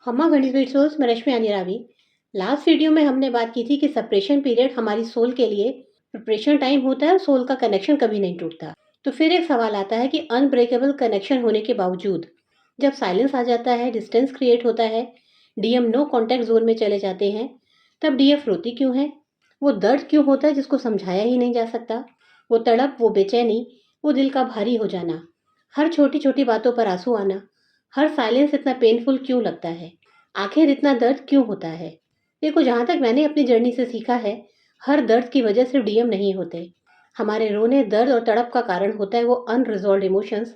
हम्मा गणित रिसोर्स मैं रश्मि अनिरावी। Last video में हमने बात की थी कि सेपरेशन पीरियड हमारी सोल के लिए प्रिपरेशन टाइम होता है और सोल का कनेक्शन कभी नहीं टूटता। तो फिर एक सवाल आता है कि अनब्रेकेबल कनेक्शन होने के बावजूद जब साइलेंस आ जाता है, डिस्टेंस क्रिएट होता है, डीएम नो कॉन्टैक्ट जोन में चले जाते हैं, तब डीएफ रोती क्यों है? वो दर्द क्यों होता है जिसको समझाया ही नहीं जा सकता? वो तड़प, वो बेचैनी, वो दिल का भारी हो जाना, हर छोटी छोटी बातों पर आंसू आना, हर साइलेंस इतना पेनफुल क्यों लगता है? आखिर इतना दर्द क्यों होता है? देखो, जहाँ तक मैंने अपनी जर्नी से सीखा है, हर दर्द की वजह सिर्फ डीएम नहीं होते। हमारे रोने, दर्द और तड़प का कारण होता है वो अनरिजॉल्व्ड इमोशंस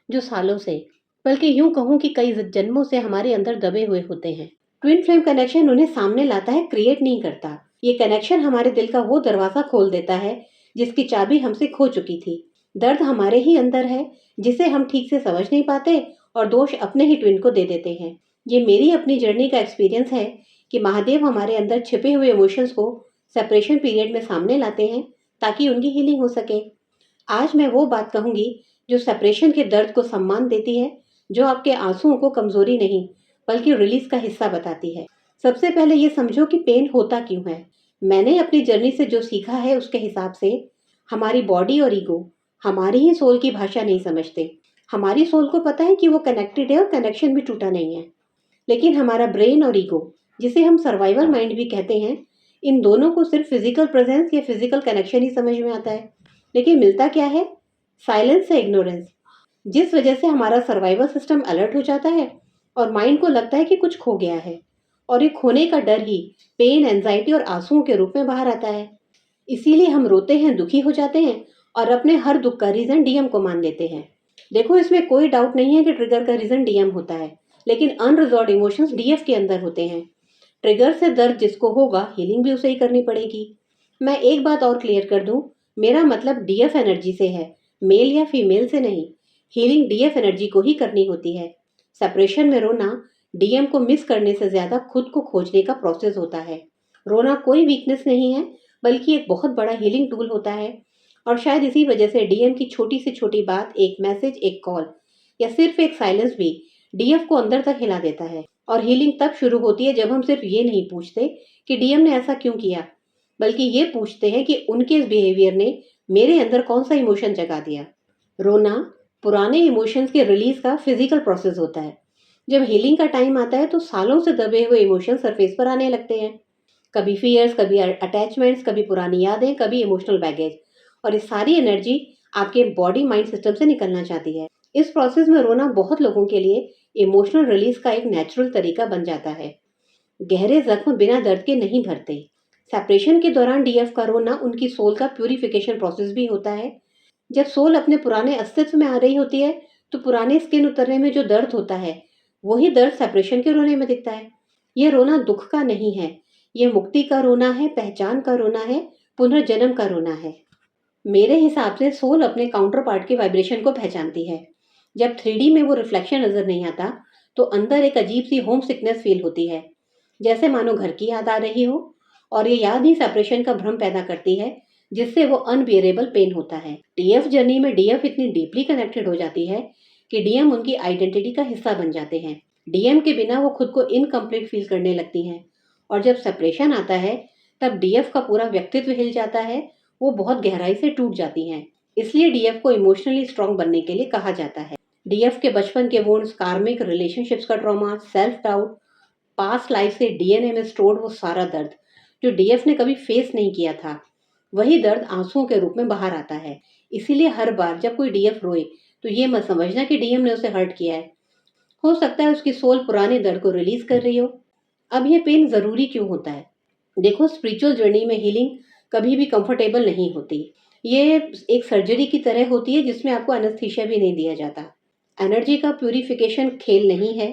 जो सालों से, बल्कि यूं कहूं कि कई जन्मों से हमारे अंदर दबे हुए होते हैं। ट्विन फ्लेम कनेक्शन उन्हें सामने लाता है, क्रिएट नहीं करता। ये कनेक्शन हमारे दिल का वो दरवाजा खोल देता है जिसकी चाबी हमसे खो चुकी थी। दर्द हमारे ही अंदर है, जिसे हम ठीक से समझ नहीं पाते और दोष अपने ही ट्विन को दे देते हैं। ये मेरी अपनी जर्नी का एक्सपीरियंस है कि महादेव हमारे अंदर छिपे हुए इमोशंस को सेपरेशन पीरियड में सामने लाते हैं ताकि उनकी हीलिंग हो सके। आज मैं वो बात कहूंगी जो सेपरेशन के दर्द को सम्मान देती है, जो आपके आंसुओं को कमजोरी नहीं बल्कि रिलीज का हिस्सा बताती है। सबसे पहले ये समझो कि पेन होता क्यों है। मैंने अपनी जर्नी से जो सीखा है उसके हिसाब से हमारी बॉडी और ईगो हमारी ही सोल की भाषा नहीं समझते। हमारी सोल को पता है कि वो कनेक्टेड है और कनेक्शन भी टूटा नहीं है, लेकिन हमारा ब्रेन और ईगो, जिसे हम सर्वाइवल माइंड भी कहते हैं, इन दोनों को सिर्फ फिजिकल प्रेजेंस या फिजिकल कनेक्शन ही समझ में आता है। लेकिन मिलता क्या है? साइलेंस से इग्नोरेंस, जिस वजह से हमारा सर्वाइवल सिस्टम अलर्ट हो जाता है और माइंड को लगता है कि कुछ खो गया है, और ये खोने का डर ही पेन, एंजाइटी और आंसुओं के रूप में बाहर आता है। इसीलिए हम रोते हैं, दुखी हो जाते हैं और अपने हर दुख का रीजन डीएम को मान लेते हैं। देखो, इसमें कोई डाउट नहीं है कि ट्रिगर का रीजन डीएम होता है, लेकिन अनरिजॉल्व इमोशंस डीएफ के अंदर होते हैं। ट्रिगर से दर्द जिसको होगा, हीलिंग भी उसे ही करनी पड़ेगी। मैं एक बात और क्लियर कर दूं, मेरा मतलब डीएफ एनर्जी से है, मेल या फीमेल से नहीं। हीलिंग डीएफ एनर्जी को ही करनी होती है। सेपरेशन में रोना डीएम को मिस करने से ज्यादा खुद को खोजने का प्रोसेस होता है। रोना कोई वीकनेस नहीं है, बल्कि एक बहुत बड़ा हीलिंग टूल होता है। और शायद इसी वजह से डीएम की छोटी से छोटी बात, एक मैसेज, एक कॉल या सिर्फ एक साइलेंस भी डीएफ को अंदर तक हिला देता है। और हीलिंग तब शुरू होती है जब हम सिर्फ ये नहीं पूछते कि डीएम ने ऐसा क्यों किया, बल्कि ये पूछते हैं कि उनके इस बिहेवियर ने मेरे अंदर कौन सा इमोशन जगा दिया। रोना पुराने इमोशंस के रिलीज का फिजिकल प्रोसेस होता है। जब हीलिंग का टाइम आता है तो सालों से दबे हुए इमोशन सरफेस पर आने लगते हैं। कभी फियर्स, कभी अटैचमेंट्स, कभी पुरानी यादें, कभी इमोशनल बैगेज। और ये सारी एनर्जी आपके बॉडी माइंड सिस्टम से निकलना चाहती है। इस प्रोसेस में रोना बहुत लोगों के लिए इमोशनल रिलीज का एक नेचुरल तरीका बन जाता है। गहरे जख्म बिना दर्द के नहीं भरते। सेपरेशन के दौरान डीएफ का रोना उनकी सोल का प्यूरिफिकेशन प्रोसेस भी होता है। जब सोल अपने पुराने अस्तित्व में आ रही होती है तो पुराने स्किन उतरने में जो दर्द होता है, वही दर्द सेपरेशन के रोने में दिखता है। यह रोना दुख का नहीं है, यह मुक्ति का रोना है, पहचान का रोना है, पुनर्जन्म का रोना है। मेरे हिसाब से सोल अपने काउंटर पार्ट के वाइब्रेशन को पहचानती है। जब 3D में वो रिफ्लेक्शन नजर नहीं आता तो अंदर एक अजीब सी होम सिकनेस फील होती है, जैसे मानो घर की याद आ रही हो। और ये याद ही सेपरेशन का भ्रम पैदा करती है, जिससे वो अनबियरेबल पेन होता है। डीएफ जर्नी में डीएफ इतनी डीपली कनेक्टेड हो जाती है कि डीएम उनकी आइडेंटिटी का हिस्सा बन जाते हैं। डीएम के बिना वो खुद को इनकम्प्लीट फील करने लगती हैं। और जब सेपरेशन आता है तब डीएफ का पूरा व्यक्तित्व हिल जाता है, वो बहुत गहराई से टूट जाती हैं। इसलिए डीएफ को इमोशनली स्ट्रांग बनने के लिए कहा जाता है। डीएफ के बचपन के वुंड्स, कार्मिक रिलेशनशिप्स का trauma, self doubt, past life से डीएनए में स्टोर्ड वो सारा दर्द जो डीएफ ने कभी फेस नहीं किया था, वही दर्द आंसुओं के रूप में बाहर आता है। इसीलिए हर बार जब कोई डीएफ रोए तो ये मत समझना कि डीएम ने उसे हर्ट किया है। हो सकता है उसकी सोल पुराने दर्द को रिलीज कर रही हो। अब ये पेन जरूरी क्यों होता है? देखो, स्पिरिचुअल जर्नी में हीलिंग कभी भी कंफर्टेबल नहीं होती। ये एक सर्जरी की तरह होती है जिसमें आपको एनेस्थीसिया भी नहीं दिया जाता। एनर्जी का प्यूरिफिकेशन खेल नहीं है।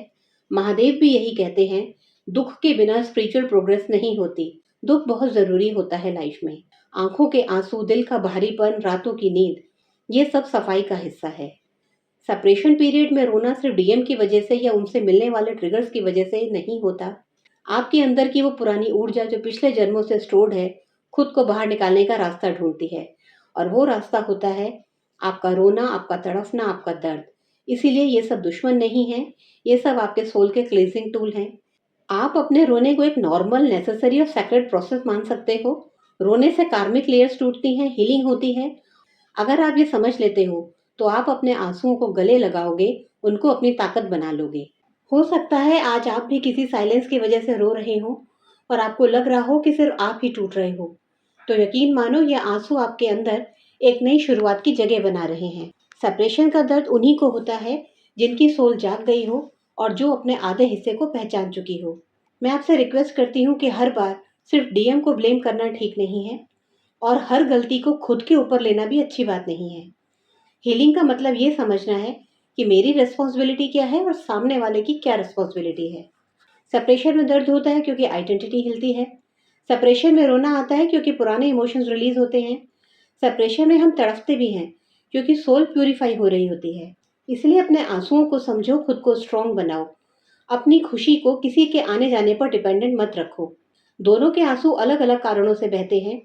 महादेव भी यही कहते हैं, दुख के बिना स्पिरिचुअल प्रोग्रेस नहीं होती। दुख बहुत जरूरी होता है लाइफ में। आंखों के आंसू, दिल का भारीपन, रातों की नींद, ये सब सफाई का हिस्सा है। सेपरेशन पीरियड में रोना सिर्फ डीएम की वजह से या उनसे मिलने वाले ट्रिगर्स की वजह से नहीं होता। आपके अंदर की वो पुरानी ऊर्जा जो पिछले जन्मों से स्टोर्ड है, खुद को बाहर निकालने का रास्ता ढूंढती है। और वो रास्ता होता है आपका रोना, आपका तड़फना, आपका दर्द। इसीलिए ये सब दुश्मन नहीं है, ये सब आपके सोल के क्लींजिंग टूल हैं। आप अपने रोने को एक नॉर्मल, नेसेसरी और सेक्रेड प्रोसेस मान सकते हो। रोने से कार्मिक लेयर्स टूटती हैं, हीलिंग होती है। अगर आप ये समझ लेते हो, तो आप अपने आंसुओं को गले लगाओगे, उनको अपनी ताकत बना लोगे। हो सकता है आज आप भी किसी साइलेंस की वजह से रो रहे हो और आपको लग रहा हो कि सिर्फ आप ही टूट रहे हो। तो यकीन मानो, ये आंसू आपके अंदर एक नई शुरुआत की जगह बना रहे हैं। सेपरेशन का दर्द उन्हीं को होता है जिनकी सोल जाग गई हो और जो अपने आधे हिस्से को पहचान चुकी हो। मैं आपसे रिक्वेस्ट करती हूँ कि हर बार सिर्फ डीएम को ब्लेम करना ठीक नहीं है और हर गलती को खुद के ऊपर लेना भी अच्छी बात नहीं है। हीलिंग का मतलब ये समझना है कि मेरी रिस्पॉन्सिबिलिटी क्या है और सामने वाले की क्या रिस्पॉन्सिबिलिटी है। सेपरेशन में दर्द होता है क्योंकि आइडेंटिटी हिलती है। सेपरेशन में रोना आता है क्योंकि पुराने इमोशंस रिलीज होते हैं। सेपरेशन में हम तड़पते भी हैं क्योंकि सोल प्यूरिफाई हो रही होती है। इसलिए अपने आंसुओं को समझो, खुद को स्ट्रांग बनाओ। अपनी खुशी को किसी के आने जाने पर डिपेंडेंट मत रखो। दोनों के आंसू अलग अलग कारणों से बहते हैं,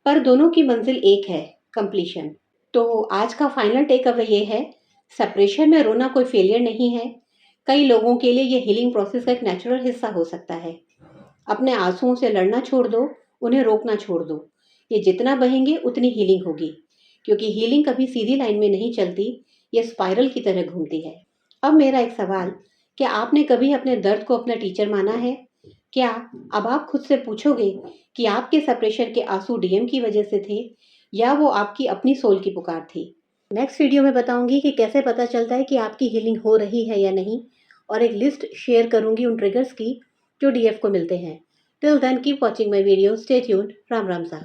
पर दोनों की मंजिल एक है, कंप्लीशन। तो आज का फाइनल टेक अवे ये है, सेपरेशन में रोना कोई फेलियर नहीं है। कई लोगों के लिए ये हीलिंग प्रोसेस का एक नेचुरल हिस्सा हो सकता है। अपने आंसुओं से लड़ना छोड़ दो, उन्हें रोकना छोड़ दो। ये जितना बहेंगे उतनी हीलिंग होगी, क्योंकि हीलिंग कभी सीधी लाइन में नहीं चलती, ये स्पाइरल की तरह घूमती है। अब मेरा एक सवाल, क्या आपने कभी अपने दर्द को अपना टीचर माना है? क्या अब आप खुद से पूछोगे कि आपके सेपरेशन के आंसू डीएम की वजह से थे या वो आपकी अपनी सोल की पुकार थी? नेक्स्ट वीडियो में बताऊंगी कि कैसे पता चलता है कि आपकी हीलिंग हो रही है या नहीं, और एक लिस्ट शेयर करूंगी उन ट्रिगर्स की जो डीएफ को मिलते हैं। Till then keep watching my video, stay tuned. Ram Ram सा।